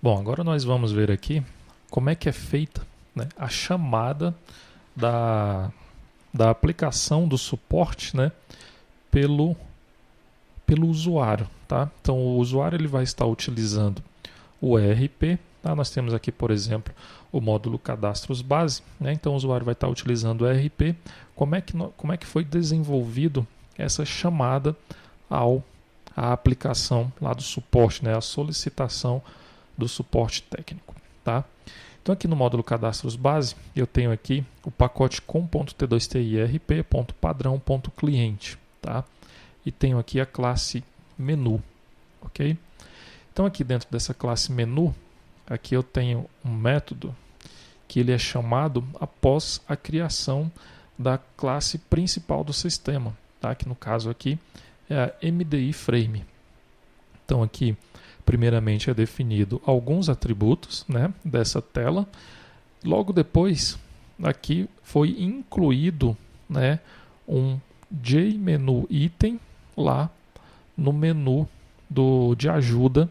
Bom, agora nós vamos ver aqui como é que é feita, né, a chamada da aplicação do suporte, né, pelo, pelo usuário. Tá? Então o usuário ele vai estar utilizando o ERP. Tá? Nós temos aqui, por exemplo, o módulo cadastros base. Né? Então o usuário vai estar utilizando o ERP. Como é que foi desenvolvido essa chamada à aplicação lá do suporte, né? A solicitação do suporte técnico. Tá? Então aqui no módulo cadastros base, eu tenho aqui o pacote com.t2tirp.padrão.cliente. Tá? E tenho aqui a classe menu. Ok? Então aqui dentro dessa classe menu, aqui eu tenho um método que ele é chamado após a criação da classe principal do sistema, tá? Que no caso aqui é a MDI Frame. Então aqui, primeiramente é definido alguns atributos, né, dessa tela. Logo depois, aqui foi incluído, né, um JMenu item lá no menu de ajuda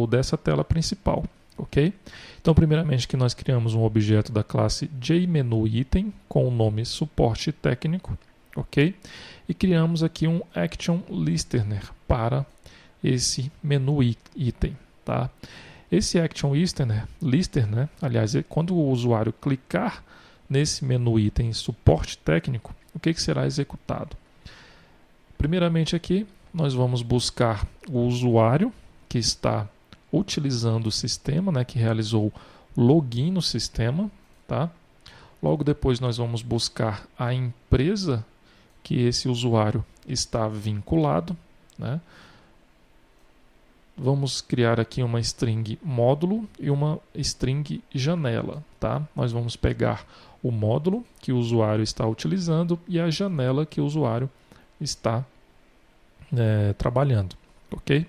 dessa tela principal, ok? Então, primeiramente, que nós criamos um objeto da classe JMenuItem com o nome suporte técnico, ok? E criamos aqui um Action Listener para esse menu item, tá? Esse Action Listener, né? Aliás, quando o usuário clicar nesse menu item suporte técnico, o que será executado? Primeiramente aqui, nós vamos buscar o usuário que está utilizando o sistema, né, que realizou login no sistema, tá? Logo depois nós vamos buscar a empresa que esse usuário está vinculado, né? Vamos criar aqui uma string módulo e uma string janela, tá? Nós vamos pegar o módulo que o usuário está utilizando e a janela que o usuário está trabalhando, ok?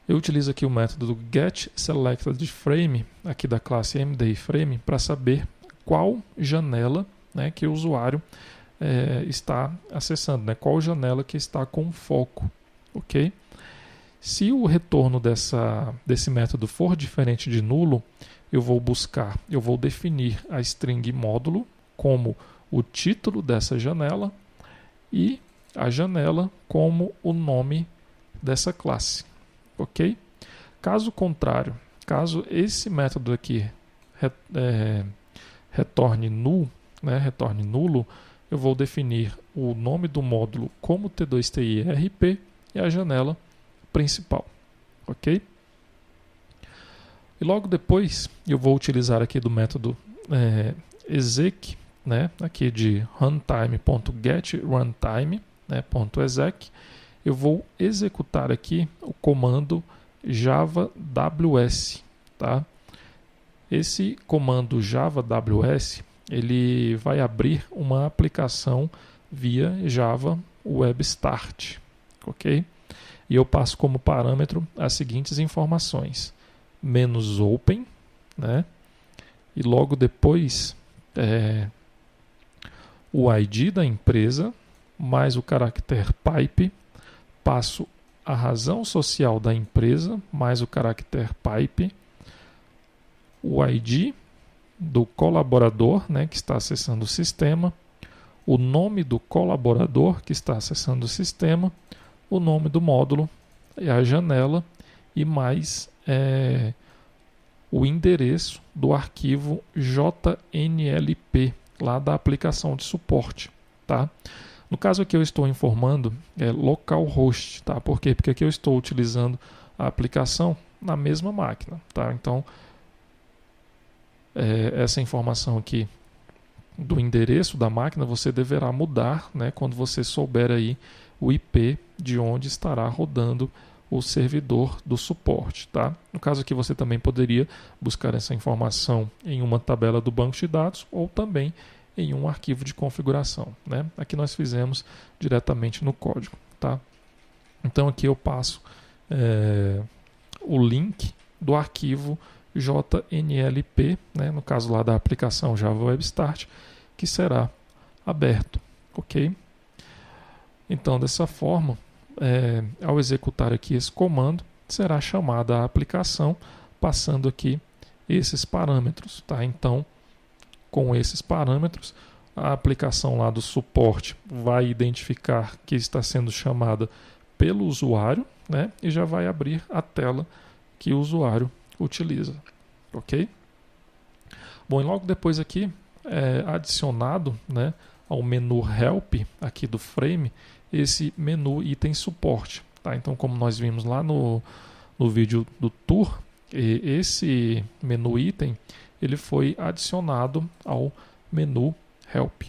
Eu utilizo aqui o método do getSelectedFrame, aqui da classe MDIFrame, para saber qual janela, né, que o usuário está acessando, né, qual janela que está com foco, ok? Se o retorno desse método for diferente de nulo, eu vou definir a string módulo como o título dessa janela e a janela como o nome dessa classe. Ok? Caso contrário, caso esse método aqui retorne nulo, eu vou definir o nome do módulo como T2TIRP e a janela principal. Ok? E logo depois eu vou utilizar aqui do método exec, né, aqui de runtime.getRuntime, né, .exec. Eu vou executar aqui o comando javaws, tá? Esse comando javaws, ele vai abrir uma aplicação via Java Web Start, ok? E eu passo como parâmetro as seguintes informações: "-open", né? E logo depois o ID da empresa mais o caractere pipe, passo a razão social da empresa, mais o caractere pipe, o ID do colaborador, né, que está acessando o sistema, o nome do colaborador que está acessando o sistema, o nome do módulo, a janela e mais o endereço do arquivo JNLP, lá da aplicação de suporte. Tá? No caso aqui eu estou informando localhost, tá? Por quê? Porque aqui eu estou utilizando a aplicação na mesma máquina, tá? Então, essa informação aqui do endereço da máquina você deverá mudar, né, quando você souber aí o IP de onde estará rodando o servidor do suporte, tá? No caso aqui você também poderia buscar essa informação em uma tabela do banco de dados ou também em um arquivo de configuração, né? Aqui nós fizemos diretamente no código, tá? Então aqui eu passo o link do arquivo JNLP, né? No caso lá da aplicação Java Web Start, que será aberto, ok? Então dessa forma, ao executar aqui esse comando, será chamada a aplicação passando aqui esses parâmetros, tá? Então, com esses parâmetros, a aplicação lá do suporte vai identificar que está sendo chamada pelo usuário, né? E já vai abrir a tela que o usuário utiliza, ok? Bom, e logo depois aqui é adicionado, né, ao menu Help aqui do Frame esse menu item suporte, tá? Então, como nós vimos lá no vídeo do tour, esse menu item ele foi adicionado ao menu Help.